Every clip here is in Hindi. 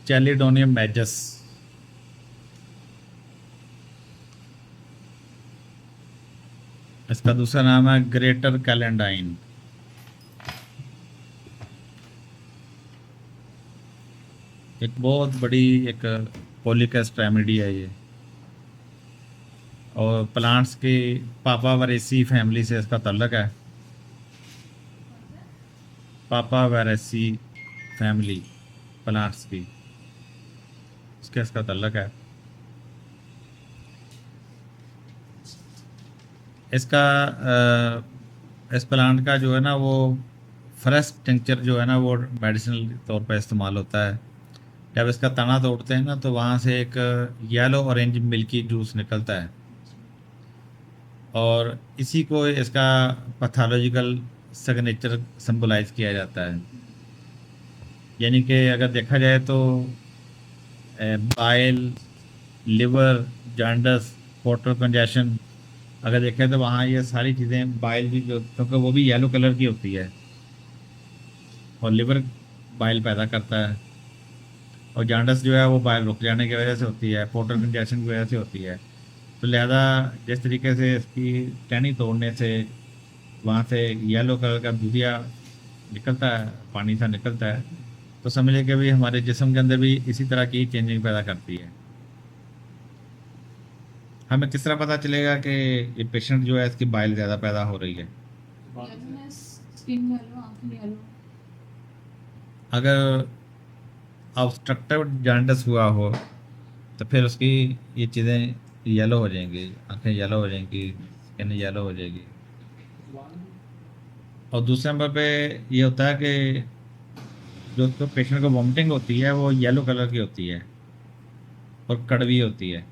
चैलिडोनियम मैजस। इसका दूसरा नाम है ग्रेटर कैलेंडाइन। एक बहुत बड़ी एक पोलिकस रेमेडी है ये, और प्लांट्स की पापा वरेसी फैमिली से इसका ताल्लुक है। पापा वरेसी फैमिली प्लांट्स की, उसके इसका ताल्लुक है। इसका इस प्लांट का जो है ना वो फ्रेश टिंचर जो है ना वो मेडिसिनल तौर पर इस्तेमाल होता है। जब इसका तना तोड़ते हैं ना तो वहाँ से एक येलो ऑरेंज मिल्की जूस निकलता है, और इसी को इसका पैथोलॉजिकल सिग्नेचर सिंबलाइज किया जाता है। यानी कि अगर देखा जाए तो bile, liver, jaundice, portal congestion, अगर देखें तो वहाँ ये सारी चीज़ें, बाइल भी जो, क्योंकि वो भी येलो कलर की होती है, और लिवर बाइल पैदा करता है, और जॉन्डिस जो है वो बाइल रुक जाने की वजह से होती है, पोर्टल कंजेशन की वजह से होती है। तो लिहाजा जिस तरीके से इसकी टहनी तोड़ने से वहाँ से येलो कलर का दूधिया निकलता है, पानी सा निकलता है, तो समझ लें कि भी हमारे जिस्म के अंदर भी इसी तरह की चेंजिंग पैदा करती है। हमें किस तरह पता चलेगा कि ये पेशेंट जो है इसकी बाइल ज़्यादा पैदा हो रही है? अगर ऑब्स्ट्रक्टिव जॉन्डिस हुआ हो तो फिर उसकी ये चीज़ें येलो हो जाएंगी, आंखें येलो हो जाएंगी, स्किन येलो हो जाएगी। और दूसरे नंबर पे ये होता है कि जो तो पेशेंट को वॉमिटिंग होती है वो येलो कलर की होती है और कड़वी होती है।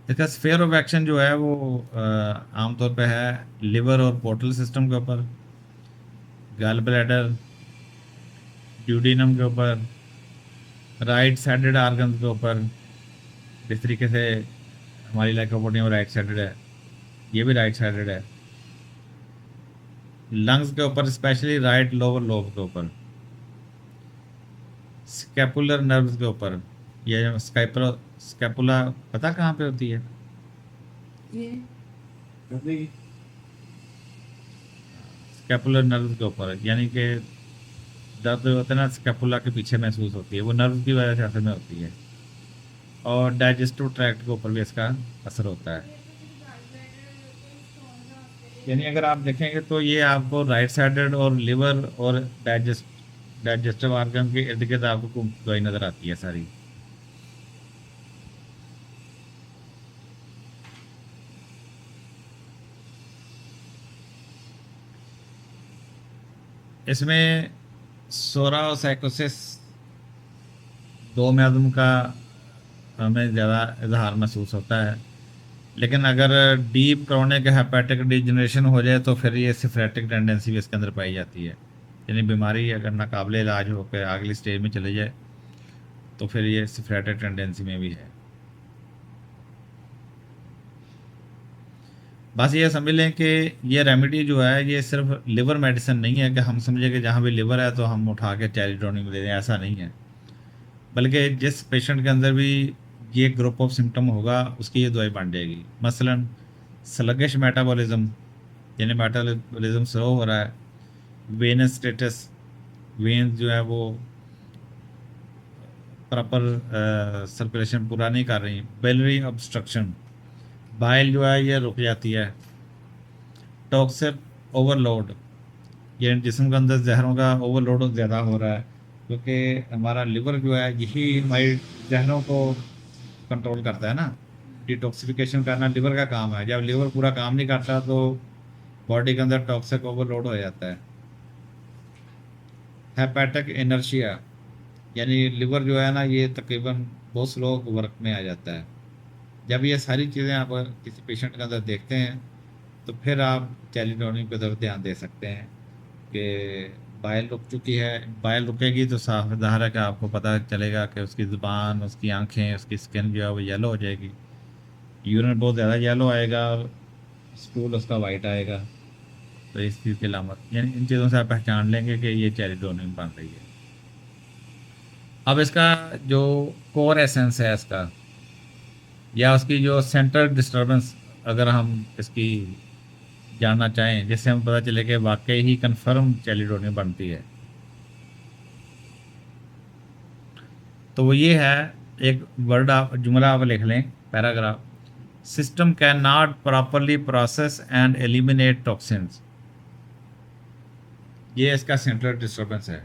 इसका स्फेयर ऑफ एक्शन जो है वो आमतौर पे है लिवर और पोर्टल सिस्टम के ऊपर, गॉल ब्लैडर, ड्यूडेनम के ऊपर, राइट साइडेड आर्गन के ऊपर। जिस तरीके से हमारी लाइकोपोडियम राइट साइडेड है, ये भी राइट साइडेड है। लंग्स के ऊपर, स्पेशली राइट लोअर लोब के ऊपर, स्कैपुलर नर्व्स के ऊपर। ये स्कैपुला पता कहाँ पे होती है? ये स्कैपुलर नर्व्स के ऊपर, यानी कि दर्द जो होता है ना स्कैपुला के पीछे महसूस होती है, वो नर्व की वजह से असल में होती है। और डाइजेस्टिव ट्रैक्ट के ऊपर भी इसका असर होता है। यानी अगर आप देखेंगे तो ये आपको राइट साइडेड और लिवर और डाइजेस्टिव ऑर्गन के इर्द गिर्द आपको दवाई नज़र आती है सारी। इसमें सोरा और साइकोसिस दो में आदम का हमें ज़्यादा इजहार महसूस होता है, लेकिन अगर डीप क्रोनिक हेपेटिक डिजनरेशन हो जाए तो फिर ये सिफरेटिक टेंडेंसी भी इसके अंदर पाई जाती है। यानी बीमारी अगर नाकाबिले इलाज होकर अगली स्टेज में चले जाए तो फिर ये सिफरेटिक टेंडेंसी में भी है। बस ये समझ लें कि ये रेमेडी जो है ये सिर्फ लिवर मेडिसिन नहीं है कि हम समझे कि जहाँ भी लिवर है तो हम उठा के चैलिडोनियम दे दें, ऐसा नहीं है। बल्कि जिस पेशेंट के अंदर भी ये ग्रुप ऑफ सिम्टम होगा उसकी ये दवाई बन जाएगी। मसलन स्लगिश मेटाबॉलिज्म, यानी मेटाबॉलिज्म स्लो हो रहा है, वेनस स्टेटस, वेन जो है वो प्रॉपर सर्कुलेशन पूरा नहीं कर रही, बिलियरी ऑब्स्ट्रक्शन, बाइल जो है ये रुक जाती है, टॉक्सिक ओवरलोड, ये जिस्म के अंदर जहरों का ओवरलोड ज़्यादा हो रहा है, क्योंकि हमारा लिवर जो है यही हमारी जहरों को कंट्रोल करता है ना। डिटॉक्सिफिकेशन करना लिवर का काम है। जब लिवर पूरा काम नहीं करता तो बॉडी के अंदर टॉक्सिक ओवरलोड हो जाता है। हेपेटिक इनर्शिया, यानी लिवर जो है ना ये तकरीबन बहुत स्लो वर्क में आ जाता है। जब ये सारी चीज़ें आप किसी पेशेंट के अंदर देखते हैं तो फिर आप चैलिडोनियम की तरफ ध्यान दे सकते हैं कि बाइल रुक चुकी है। बाइल रुकेगी तो साफ ज़ाहिर है कि आपको पता चलेगा कि उसकी ज़ुबान, उसकी आंखें, उसकी स्किन जो है वो येलो हो जाएगी, यूरिन बहुत ज़्यादा येलो आएगा और स्टूल उसका वाइट आएगा। तो इस चीज़ की अलामत, यानी इन चीज़ों से आप पहचान लेंगे कि ये चेलिडोनियम बन रही है। अब इसका जो कोर एसेंस है इसका, या उसकी जो सेंट्रल डिस्टर्बेंस, अगर हम इसकी जानना चाहें, जिससे हम पता चले कि वाकई ही कन्फर्म चेलिडोनियम बनती है, तो वो ये है, एक वर्ड आप, जुमला आप लिख लें, paragraph: system can not properly process and eliminate toxins. ये इसका सेंट्रल डिस्टर्बेंस है।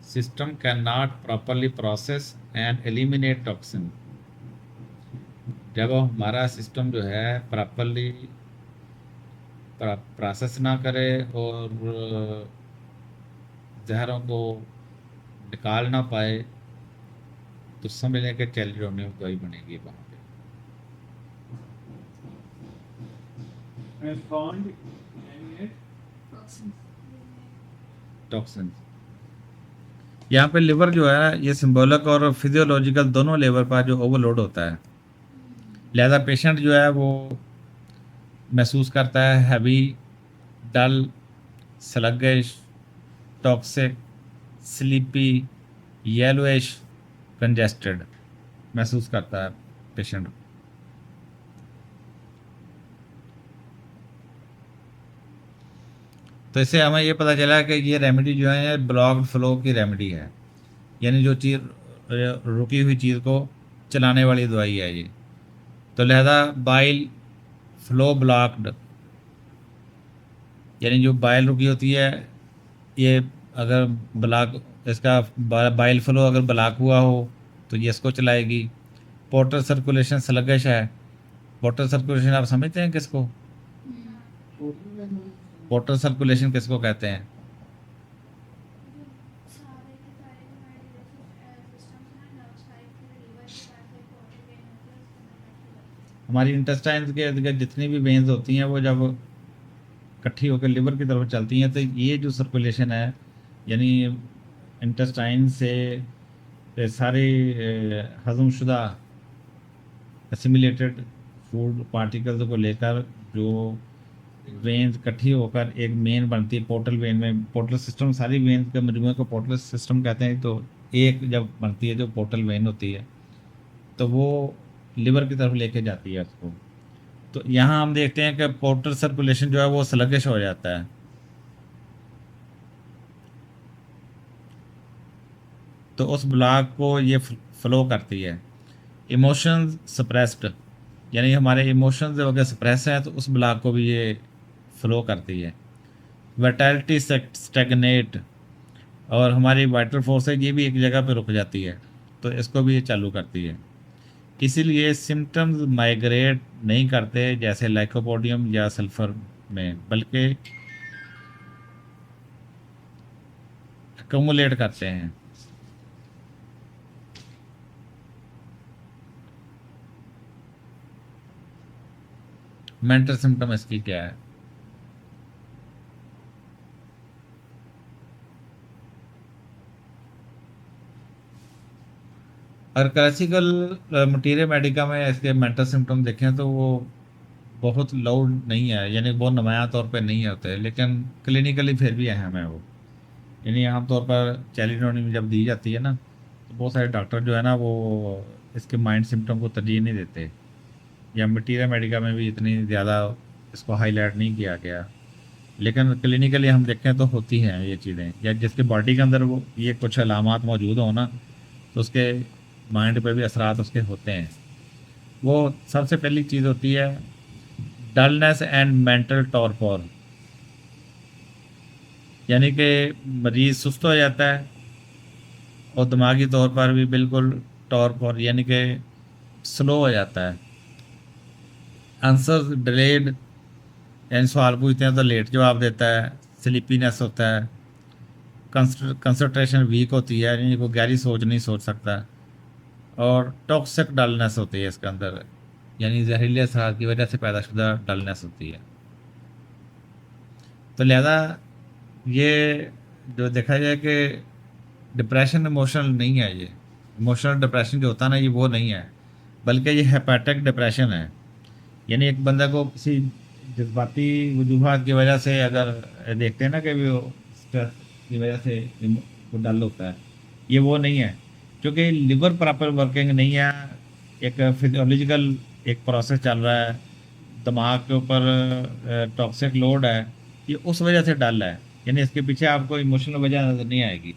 System can not properly process and eliminate toxin. जब हमारा सिस्टम जो है प्रॉपरली प्रोसेस ना करे और जहरों को निकाल ना पाए, तो समझ लें कि चेलिडोनियम दवाई बनेगी वहाँ पे। टॉक्सिन, यहाँ पे लिवर जो है ये सिंबॉलिक और फिजियोलॉजिकल दोनों लेवल पर जो ओवरलोड होता है, लिहाजा पेशेंट जो है वो महसूस करता है heavy, dull, sluggish, toxic, sleepy, yellowish, congested महसूस करता है पेशेंट। तो इससे हमें ये पता चला कि ये रेमेडी जो है ब्लॉक्ड फ्लो की रेमेडी है, यानी जो चीज़ रुकी हुई चीज़ को चलाने वाली दवाई है ये। तो लिहाजा बाइल फ्लो ब्लॉक्ड, यानी जो बाइल रुकी होती है, ये अगर ब्लॉक, इसका बाइल फ्लो अगर ब्लॉक हुआ हो तो ये इसको चलाएगी। पोर्टल सर्कुलेशन स्लगिश है। पोर्टल सर्कुलेशन आप समझते हैं किसको? पोर्टल सर्कुलेशन किसको कहते हैं? हमारी इंटेस्टाइन के इर्द गिर्द जितनी भी वेन्स होती हैं, वो जब इकट्ठी होकर लिवर की तरफ चलती हैं, तो ये जो सर्कुलेशन है, यानी इंटेस्टाइन से सारे हजमशुदा एसिमिलेटेड फूड पार्टिकल्स को लेकर जो वेन्स इकट्ठी होकर एक मेन बनती है पोर्टल वेन में। पोर्टल सिस्टम, सारी वेन्स के मजमूए को पोर्टल सिस्टम कहते हैं। तो एक जब बनती है जो पोर्टल वेन होती है, तो वो लिवर की तरफ लेके जाती है उसको। तो यहाँ हम देखते हैं कि पोर्टल सर्कुलेशन जो है वो स्लगिश हो जाता है। तो उस ब्लॉक को ये फ्लो करती है। इमोशंस सप्रेस्ड, यानी हमारे इमोशंस अगर सप्रेस हैं तो उस ब्लॉक को भी ये फ्लो करती है। वाइटलिटी स्टैग्नेट, और हमारी वाइटल फोर्स है ये भी एक जगह पे रुक जाती है, तो इसको भी ये चालू करती है। इसीलिए सिम्टम्स माइग्रेट नहीं करते जैसे लाइकोपोडियम या सल्फर में, बल्कि एक्यूमुलेट करते हैं। मेंटल सिम्टम इसकी क्या है? अगर क्लासिकल मटीरियल मेडिका में इसके मेंटल सिम्टम देखें तो वो बहुत लाउड नहीं है, यानी बहुत नुमाया तौर पे नहीं होते, लेकिन क्लिनिकली फिर भी अहम है वो। यानी आमतौर पर चेलिडोनियम जब दी जाती है ना, तो बहुत सारे डॉक्टर जो है ना वो इसके माइंड सिम्टम को तरजीह नहीं देते, या मटीरियल मेडिका में भी इतनी ज़्यादा इसको हाईलाइट नहीं किया गया। लेकिन क्लिनिकली हम देखें तो होती हैं ये चीज़ें, या जिसके बॉडी के अंदर वो ये कुछ अलामात मौजूद हो ना, तो उसके माइंड पे भी असरात उसके होते हैं। वो सबसे पहली चीज़ होती है डलनेस एंड मेंटल टॉर्पोर, यानी कि मरीज़ सुस्त हो जाता है और दिमागी तौर पर भी बिल्कुल टॉर्पोर, यानी कि स्लो हो जाता है। आंसर डिलेड, यानी सवाल पूछते हैं तो लेट जवाब देता है। स्लीपीनेस होता है। कंसंट्रेशन वीक होती है, यानी को गहरी सोच नहीं सोच सकता। और टॉक्सिक डलनेस होती है इसके अंदर, यानी जहरीले असरात की वजह से पैदाशुदा डलनेस होती है। तो लिहाजा ये जो देखा जाए कि डिप्रेशन इमोशनल नहीं है, ये इमोशनल डिप्रेशन जो होता है ना, ये वो नहीं है, बल्कि ये हेपेटिक डिप्रेशन है। यानी एक बंदा को किसी जज्बाती वजूहात की वजह से अगर देखते हैं ना कि वो स्ट्रेस की वजह से वो डल होता है, ये वो नहीं है, क्योंकि लिवर प्रॉपर वर्किंग नहीं है। एक फिजियोलॉजिकल एक प्रोसेस चल रहा है, दिमाग के ऊपर टॉक्सिक लोड है, ये उस वजह से डल है। यानी इसके पीछे आपको इमोशनल वजह नजर नहीं आएगी।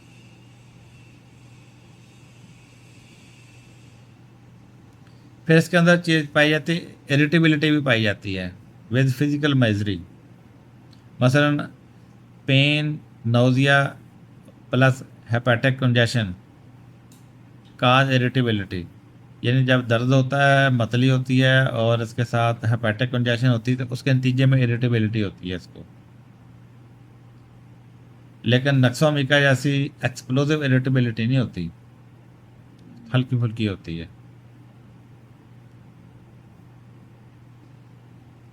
फिर इसके अंदर चीज पाई जाती है, इरिटेबिलिटी भी पाई जाती है विद फिजिकल मेजरी। मसलन pain, nausea plus hepatic congestion cause irritability. यानी जब दर्द होता है, मतली होती है और इसके साथ हेपेटिक कंजेशन होती है, तो उसके नतीजे में इरिटेबिलिटी होती है इसको। लेकिन नक्सोमिका जैसी एक्सप्लोसिव इरिटेबिलिटी नहीं होती, हल्की फुल्की होती है।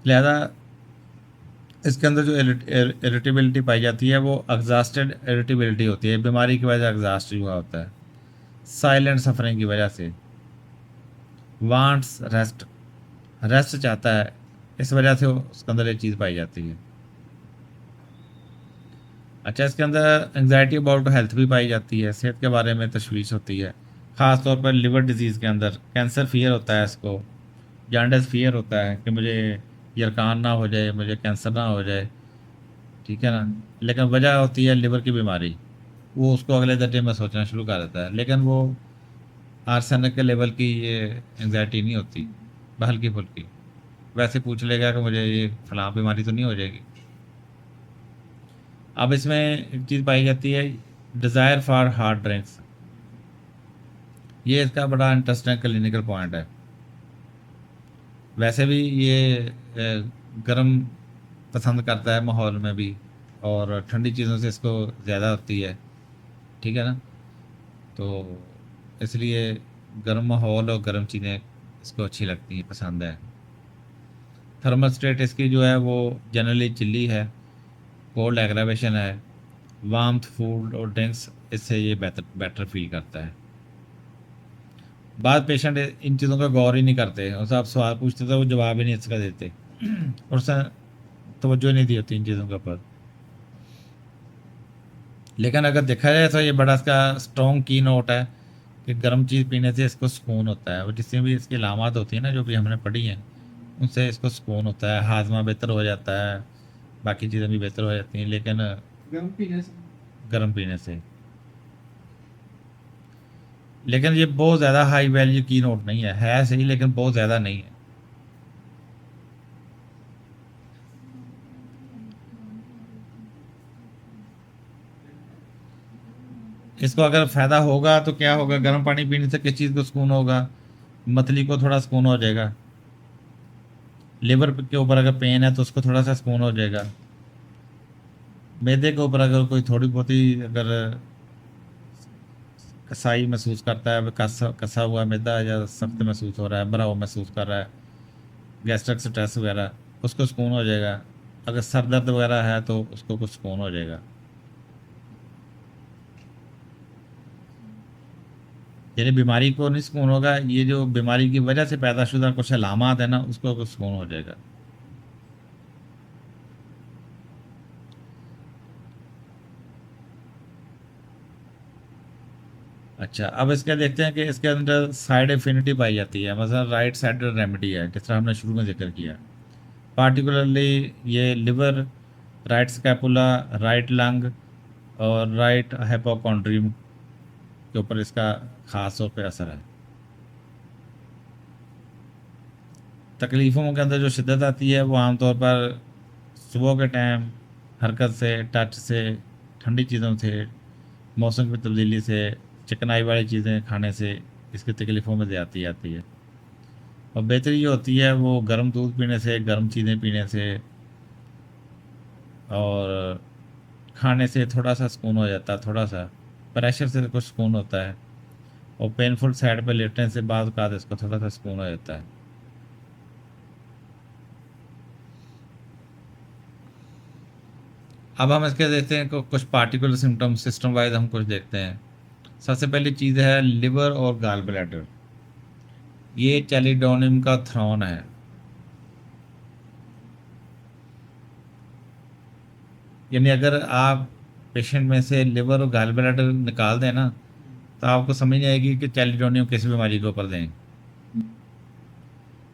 लिहाजा इसके अंदर जो इरिटेबिलिटी पाई जाती है वो एग्जॉस्टेड इरिटेबिलिटी होती है, बीमारी की वजह से एग्जॉस्ट हुआ होता है, साइलेंट सफरिंग की वजह से। वांट्स रेस्ट, रेस्ट चाहता है, इस वजह से उसके अंदर ये चीज़ पाई जाती है। अच्छा, इसके अंदर एंग्जाइटी अबाउट हेल्थ भी पाई जाती है, सेहत के बारे में तशवीश होती है। ख़ास तौर पर लिवर डिजीज़ के अंदर कैंसर फियर होता है इसको, जॉन्डिस फियर होता है कि मुझे यरकान ना हो जाए, मुझे कैंसर ना हो जाए, ठीक है ना। लेकिन वजह होती है लिवर की बीमारी, वो उसको अगले दर्जे में सोचना शुरू कर देता है। लेकिन वो आर्सेनिक के लेवल की ये एंग्जाइटी नहीं होती, हल्की फुल्की। वैसे पूछ लेगा कि मुझे ये फलां बीमारी तो नहीं हो जाएगी। अब इसमें एक चीज़ पाई जाती है, डिज़ायर फॉर हार्ड ड्रिंक्स। ये इसका बड़ा इंटरेस्टिंग क्लिनिकल पॉइंट है। वैसे भी ये गर्म पसंद करता है माहौल में भी, और ठंडी चीज़ों से इसको ज़्यादा होती है, ठीक है ना। तो इसलिए गर्म माहौल और गर्म चीज़ें इसको अच्छी लगती हैं, पसंद है। थर्मोस्टेट इसकी जो है वो जनरली चिल्ली है, कोल्ड एग्रावेशन है, वार्मथ फूड और ड्रिंक्स इससे ये बेहतर बेटर फील करता है। बाद पेशेंट इन चीज़ों का गौर ही नहीं करते, उनसे आप सवाल पूछते तो वो जवाब ही नहीं इसका देते और उसने तवज्जो नहीं दी होती इन चीज़ों के ऊपर। लेकिन अगर देखा जाए तो ये बड़ा इसका स्ट्रॉन्ग की नोट है कि गर्म चीज़ पीने से इसको सुकून होता है, और जितनी भी इसकी अलामत होती है ना जो भी हमने पढ़ी हैं, उनसे इसको सुकून होता है, हाजमा बेहतर हो जाता है, बाकी चीज़ें भी बेहतर हो जाती हैं। लेकिन गर्म पीने से, लेकिन ये बहुत ज़्यादा हाई वैल्यू की नोट नहीं है सही, लेकिन बहुत ज़्यादा नहीं है। इसको अगर फ़ायदा होगा तो क्या होगा, गर्म पानी पीने से किस चीज़ को सुकून होगा, मतली को थोड़ा सुकून हो जाएगा। लिवर के ऊपर अगर पेन है तो उसको थोड़ा सा सुकून हो जाएगा। मैदे के ऊपर अगर कोई थोड़ी बहुत ही अगर कसाई महसूस करता है, कसा कसा हुआ मैदा या सख्त महसूस हो रहा है, भरा हुआ महसूस कर रहा है, गैस्ट्रिक स्ट्रेस वगैरह, उसको सुकून हो जाएगा। अगर सर दर्द वगैरह है तो उसको कुछ सुकून हो जाएगा। यानी बीमारी को नहीं सुकून होगा, ये जो बीमारी की वजह से पैदाशुदा कुछ अलामात है ना, उसको कुछ सुकून हो जाएगा। अच्छा, अब इसका देखते हैं कि इसके अंदर साइड एफिनिटी पाई जाती है। मतलब राइट साइड रेमेडी है, जिस तरह हमने शुरू में जिक्र किया। पार्टिकुलरली ये liver, right scapula, right lung और राइट हाइपोकॉन्ड्रियम के ऊपर इसका खास तौर पे असर है। तकलीफ़ों के अंदर जो शिद्दत आती है वो आमतौर पर सुबह के टाइम हरकत से, टच से, ठंडी चीज़ों से, मौसम की तब्दीली से, चिकनाई वाली चीज़ें खाने से इसकी तकलीफ़ों में ज़्यादती आती है। और बेहतरी जो होती है वो गर्म दूध पीने से, गर्म चीज़ें पीने से और खाने से थोड़ा सा सुकून हो जाता है, थोड़ा सा प्रेशर से कुछ सुकून होता है, और पेनफुल साइड पर लेटने से बाद का इसको थोड़ा सा सुकून हो जाता है। अब हम इसके देखते हैं कुछ पार्टिकुलर सिम्टम सिस्टम वाइज हम कुछ देखते हैं। सबसे पहली चीज़ है लिवर और गाल ब्लैडर। ये चैलिडोनियम का थ्रॉन है। यानी अगर आप पेशेंट में से लिवर और गॉल ब्लैडर निकाल दें ना, तो आपको समझ नहीं आएगी कि चैलिडोनियम किस बीमारी के ऊपर दें।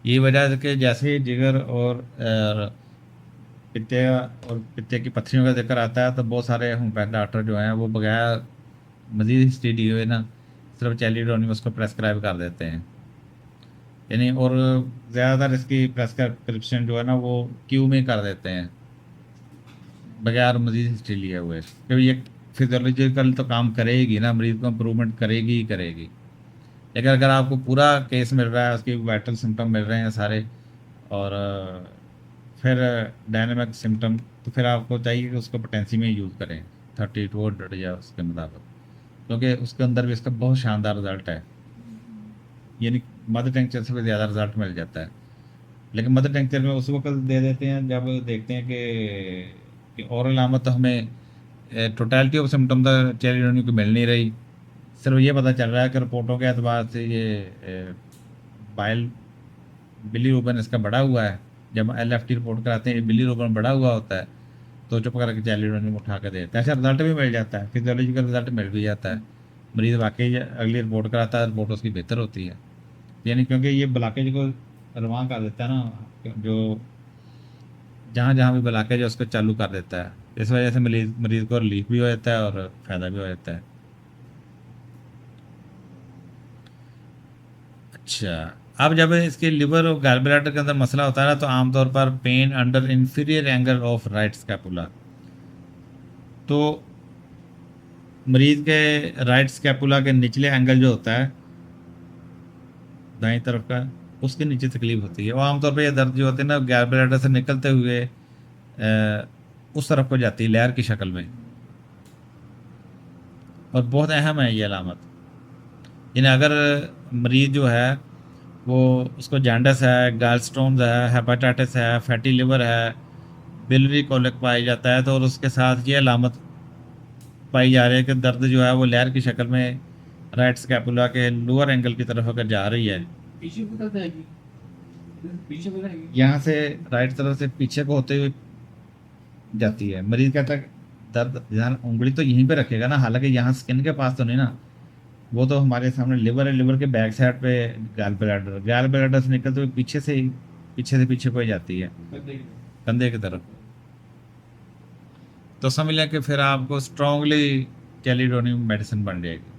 ये वजह है कि जैसे ही जिगर और पित्ते और पित्ते की पत्थरियों का जिक्र आता है, तो बहुत सारे होम्योपैथ डॉक्टर जो हैं वो बगैर मजीद हिस्ट्री दिए हुए ना सिर्फ चैलिडोनियम उसको प्रेस्क्राइब कर देते हैं। यानी और ज़्यादातर इसकी प्रेस्क्रिप्शन जो है ना वो क्यू में कर देते हैं बगैर मजीद हिस्ट्री लिए हुए, क्योंकि ये फिजियोलॉजिकल तो काम करेगी ना, मरीज को इम्प्रूवमेंट करेगी ही करेगी। लेकिन अगर आपको पूरा केस मिल रहा है, उसके वाइटल सिम्टम मिल रहे हैं सारे, और फिर डायनेमिक सिम्टम, तो फिर आपको चाहिए कि उसको पोटेंसी में यूज़ करें 30-200 या उसके मुताबिक, क्योंकि उसके अंदर भी इसका बहुत शानदार रिजल्ट है। यानी मदर टेंचर से भी ज़्यादा रिजल्ट मिल जाता है। लेकिन मदर टेंचर में उस वक्त दे देते हैं जब देखते हैं कि और अलामत तो हमें टोटलिटी ऑफ सिम्टम तो चेरिडोनियम को मिल नहीं रही, सिर्फ ये पता चल रहा है कि रिपोर्टों के एतबार से ये बाइल बिलीरूबिन इसका बढ़ा हुआ है। जब LFT रिपोर्ट कराते हैं बिलीरूबिन बढ़ा हुआ होता है, तो चुप करके चैलिडोनियम उठा के देते हैं। ऐसा रिजल्ट भी मिल जाता है, फिजियोलॉजिकल रिजल्ट मिल भी जाता है। मरीज़ वाकई अगली रिपोर्ट कराता है, रिपोर्ट उसकी बेहतर होती है। यानी क्योंकि ये ब्लॉकेज को रवां कर देता है ना, जो जहाँ जहाँ भी ब्लॉकेज है उसको चालू कर देता है। इस वजह से मरीज़ को रिलीफ भी हो जाता है और फ़ायदा भी हो जाता है। अच्छा, अब जब इसके लिवर और गॉल ब्लैडर के अंदर मसला होता है ना, तो आमतौर पर pain under inferior angle of right scapula, तो मरीज के राइट स्कैपुला के निचले एंगल जो होता है दाईं तरफ का, उसके नीचे तकलीफ होती है। और आमतौर पर यह दर्द जो होते हैं ना गैर ब्लैडर से निकलते हुए उस तरफ को जाती है लहर की शक्ल में, और बहुत अहम है ये अलामत। यानी अगर मरीज जो है वो उसको जॉन्डिस है, गॉल स्टोन्स है, हेपेटाइटिस है, फैटी लिवर है, बिलरी कोलिक पाया जाता है, तो और उसके साथ ये अलामत पाई जा रही है कि दर्द जो है वो लहर की शक्ल में राइट स्कैपुला के लोअर एंगल की तरफ अगर जा रही है, पीछे को जाएगी, पीछे को जाएगी। यहाँ से राइट तरफ से पीछे को होते हुए जाती है, मरीज कहता है दर्द ध्यान उंगली तो यहीं पे रखेगा ना, हालांकि यहाँ स्किन के पास तो नहीं ना, वो तो हमारे सामने लिवर है, लिवर के बैक साइड पे गॉल ब्लैडर से निकलते हुए पीछे से पीछे को ही जाती है कंधे की तरफ। तो समझ लें कि फिर आपको स्ट्रांगली चैलिडोनियम मेडिसिन बन जाएगी।